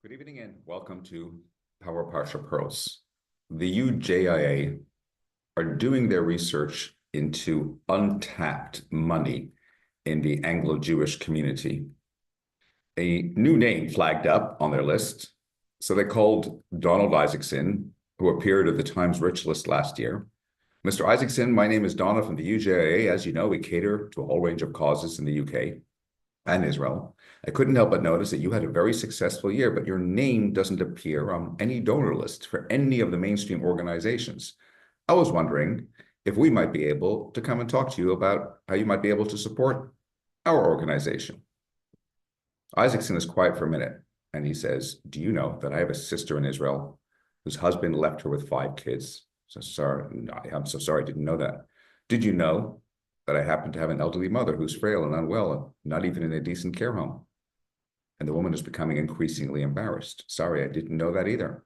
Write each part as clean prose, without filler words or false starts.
Good evening and welcome to Power Parsha Pearls. The UJIA are doing their research into untapped money in the Anglo-Jewish community. A new name flagged up on their list. So they called Donald Isaacson, who appeared at the Times Rich list last year. Mr. Isaacson, my name is Donna from the UJIA. As you know, we cater to a whole range of causes in the UK and Israel. I couldn't help but notice that you had a very successful year, but your name doesn't appear on any donor list for any of the mainstream organizations. I was wondering if we might be able to come and talk to you about how you might be able to support our organization. Isaacson is quiet for a minute, and he says, "Do you know that I have a sister in Israel whose husband left her with 5 kids? So sorry, I'm so sorry, I didn't know that. Did you know that I happen to have an elderly mother who's frail and unwell, not even in a decent care home?" And the woman is becoming increasingly embarrassed. "Sorry, I didn't know that either."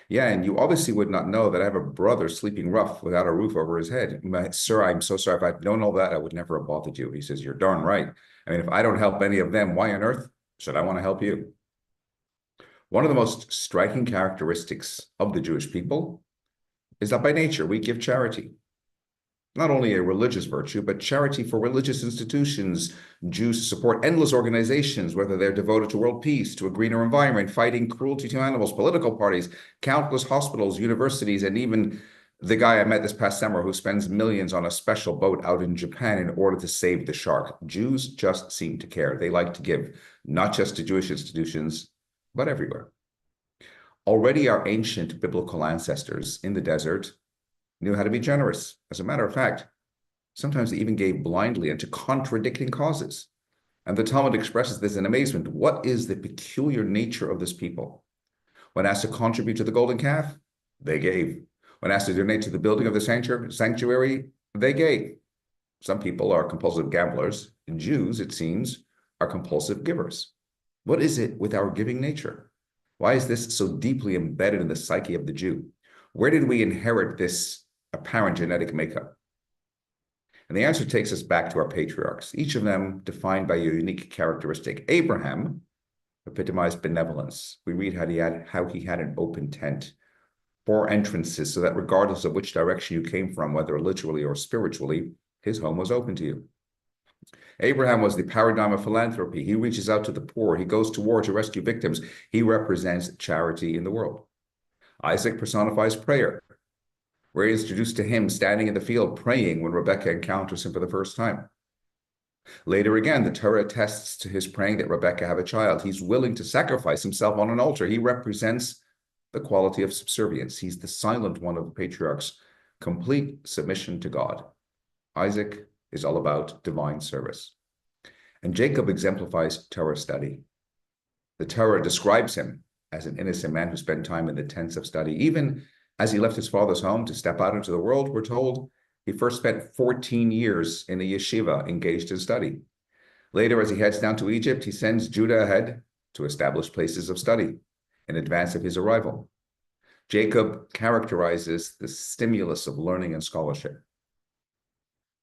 "Yeah, and you obviously would not know that I have a brother sleeping rough without a roof over his head." "Sir, I'm so sorry. If I'd known all that, I would never have bothered you." He says, "You're darn right. I mean, if I don't help any of them, why on earth should I want to help you?" One of the most striking characteristics of the Jewish people is that by nature, we give charity. Not only a religious virtue, but charity for religious institutions. Jews support endless organizations, whether they're devoted to world peace, to a greener environment, fighting cruelty to animals, political parties, countless hospitals, universities, and even the guy I met this past summer who spends millions on a special boat out in Japan in order to save the shark. Jews just seem to care. They like to give, not just to Jewish institutions, but everywhere. Already our ancient biblical ancestors in the desert knew how to be generous. As a matter of fact, sometimes they even gave blindly and to contradicting causes. And the Talmud expresses this in amazement. What is the peculiar nature of this people? When asked to contribute to the golden calf, they gave. When asked to donate to the building of the sanctuary, they gave. Some people are compulsive gamblers. Jews, it seems, are compulsive givers. What is it with our giving nature? Why is this so deeply embedded in the psyche of the Jew? Where did we inherit this apparent genetic makeup? And the answer takes us back to our patriarchs, each of them defined by a unique characteristic. Abraham epitomized benevolence. We read how he had an open tent, 4 entrances, so that regardless of which direction you came from, whether literally or spiritually, his home was open to you. Abraham was the paradigm of philanthropy. He reaches out to the poor. He goes to war to rescue victims. He represents charity in the world. Isaac personifies prayer. We're introduced to him standing in the field praying when Rebekah encounters him for the first time. Later again, the Torah attests to his praying that Rebekah have a child. He's willing to sacrifice himself on an altar. He represents the quality of subservience. He's the silent one of the patriarchs, complete submission to God. Isaac is all about divine service. And Jacob exemplifies Torah study. The Torah describes him as an innocent man who spent time in the tents of study. Even as he left his father's home to step out into the world, we're told he first spent 14 years in a yeshiva engaged in study. Later, as he heads down to Egypt, he sends Judah ahead to establish places of study in advance of his arrival. Jacob characterizes the stimulus of learning and scholarship.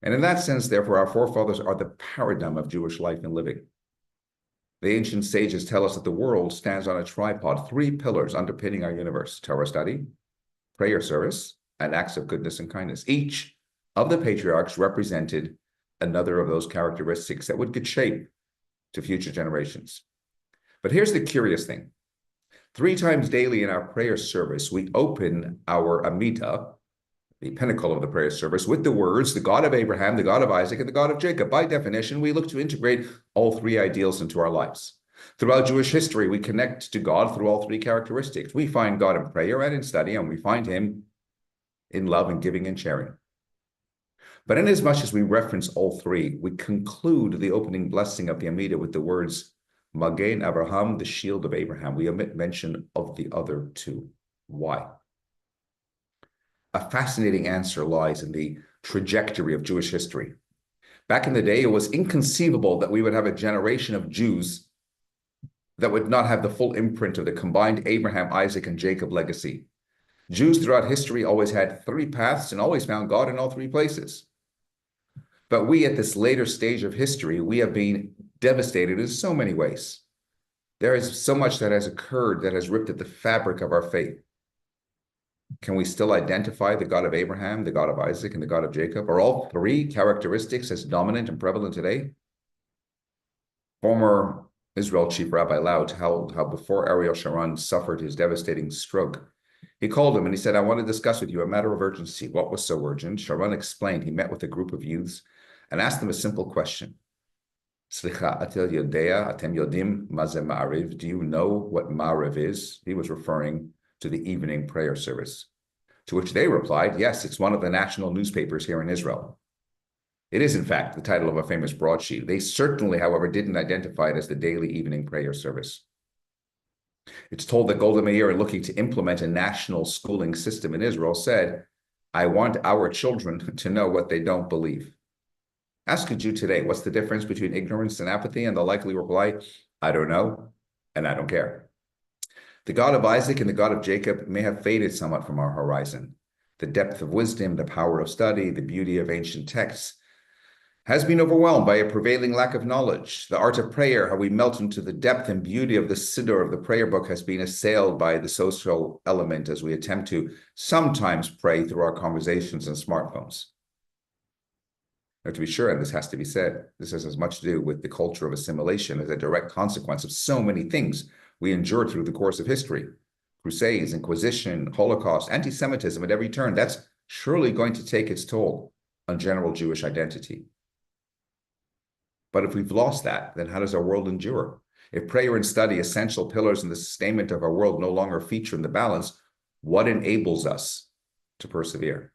And in that sense, therefore, our forefathers are the paradigm of Jewish life and living. The ancient sages tell us that the world stands on a tripod, 3 pillars underpinning our universe: Torah study, prayer service, and acts of goodness and kindness. Each of the patriarchs represented another of those characteristics that would give shape to future generations. But here's the curious thing. 3 times daily in our prayer service, we open our Amidah, the pinnacle of the prayer service, with the words, the God of Abraham, the God of Isaac, and the God of Jacob. By definition, we look to integrate all 3 ideals into our lives. Throughout Jewish history, we connect to God through all 3 characteristics. We find God in prayer and in study, and we find him in love and giving and sharing. But inasmuch as we reference all 3, we conclude the opening blessing of the Amidah with the words, Magen Abraham, the shield of Abraham. We omit mention of the other 2. Why? A fascinating answer lies in the trajectory of Jewish history. Back in the day, it was inconceivable that we would have a generation of Jews that would not have the full imprint of the combined Abraham, Isaac, and Jacob legacy. Jews throughout history always had 3 paths and always found God in all 3 places. But we, at this later stage of history, we have been devastated in so many ways. There is so much that has occurred that has ripped at the fabric of our faith. Can we still identify the God of Abraham, the God of Isaac, and the God of Jacob? Are all three characteristics as dominant and prevalent today? Former Israel Chief Rabbi Lau told how before Ariel Sharon suffered his devastating stroke, he called him and he said, I want to discuss with you a matter of urgency. What was so urgent? Sharon explained he met with a group of youths and asked them a simple question. Slicha, atel yodea, atem yodim maze ma'ariv. Do you know what ma'ariv is? He was referring to the evening prayer service. To which they replied, yes, it's one of the national newspapers here in Israel. It is, in fact, the title of a famous broadsheet. They certainly, however, didn't identify it as the daily evening prayer service. It's told that Golda Meir, in looking to implement a national schooling system in Israel, said, I want our children to know what they don't believe. Ask a Jew today, what's the difference between ignorance and apathy? And they'll likely reply, I don't know, and I don't care. The God of Isaac and the God of Jacob may have faded somewhat from our horizon. The depth of wisdom, the power of study, the beauty of ancient texts has been overwhelmed by a prevailing lack of knowledge. The art of prayer, how we melt into the depth and beauty of the siddur of the prayer book, has been assailed by the social element as we attempt to sometimes pray through our conversations and smartphones. Now, to be sure, and this has to be said, this has as much to do with the culture of assimilation as a direct consequence of so many things we endured through the course of history. Crusades, Inquisition, Holocaust, anti-Semitism at every turn. That's surely going to take its toll on general Jewish identity. But if we've lost that, then how does our world endure? If prayer and study, essential pillars in the sustainment of our world, no longer feature in the balance, what enables us to persevere?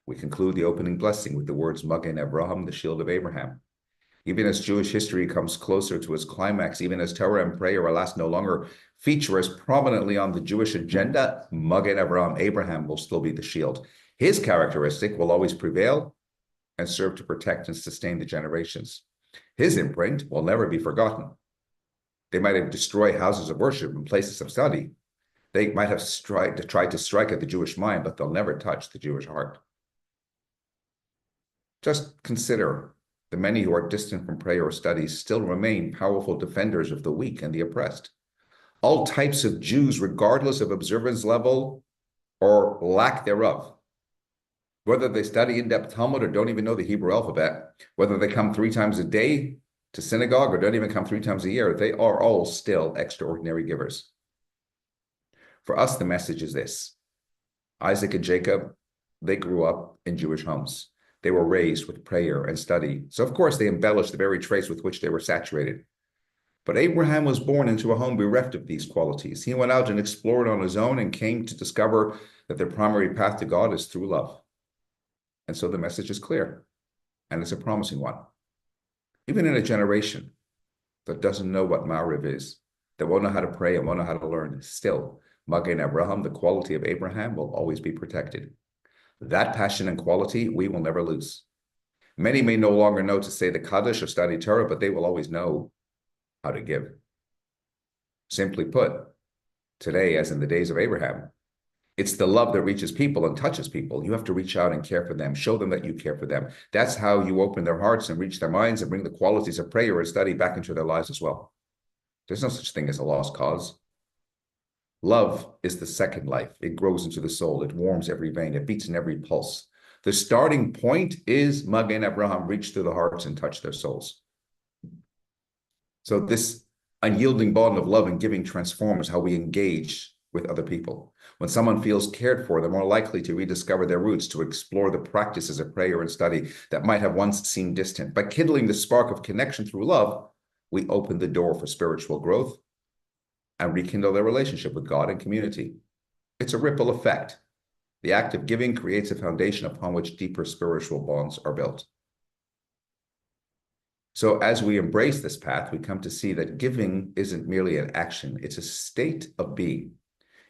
We conclude the opening blessing with the words Magen Abraham, the shield of Abraham. Even as Jewish history comes closer to its climax, even as Torah and prayer, alas, no longer feature as prominently on the Jewish agenda, Magen Abraham, Abraham, will still be the shield. His characteristic will always prevail and serve to protect and sustain the generations. His imprint will never be forgotten. They might have destroyed houses of worship and places of study. They might have tried to strike at the Jewish mind, but they'll never touch the Jewish heart. Just consider the many who are distant from prayer or studies still remain powerful defenders of the weak and the oppressed. All types of Jews, regardless of observance level or lack thereof, whether they study in-depth Talmud or don't even know the Hebrew alphabet, whether they come 3 times a day to synagogue or don't even come 3 times a year, they are all still extraordinary givers. For us, the message is this. Isaac and Jacob, they grew up in Jewish homes. They were raised with prayer and study. So, of course, they embellished the very traits with which they were saturated. But Abraham was born into a home bereft of these qualities. He went out and explored on his own and came to discover that the primary path to God is through love. And so the message is clear, and it's a promising one. Even in a generation that doesn't know what Ma'ariv is, that won't know how to pray and won't know how to learn, still, Magen Abraham, the quality of Abraham, will always be protected. That passion and quality we will never lose. Many may no longer know to say the Kaddish or study Torah, but they will always know how to give. Simply put, today, as in the days of Abraham, it's the love that reaches people and touches people. You have to reach out and care for them, show them that you care for them. That's how you open their hearts and reach their minds and bring the qualities of prayer and study back into their lives as well. There's no such thing as a lost cause. Love is the second life. It grows into the soul. It warms every vein. It beats in every pulse. The starting point is Magen Abraham reached through the hearts and touched their souls. So this unyielding bond of love and giving transforms how we engage with other people. When someone feels cared for, they're more likely to rediscover their roots, to explore the practices of prayer and study that might have once seemed distant. By kindling the spark of connection through love, we open the door for spiritual growth and rekindle their relationship with God and community. It's a ripple effect. The act of giving creates a foundation upon which deeper spiritual bonds are built. So as we embrace this path, we come to see that giving isn't merely an action, it's a state of being.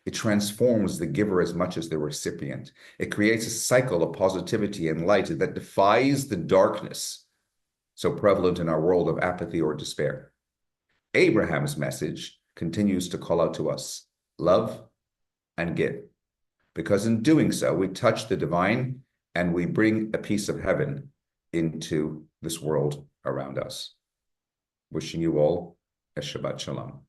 It transforms the giver as much as the recipient. It creates a cycle of positivity and light that defies the darkness so prevalent in our world of apathy or despair. Abraham's message continues to call out to us, love and give, because in doing so, we touch the divine and we bring a piece of heaven into this world around us. Wishing you all Shabbat Shalom.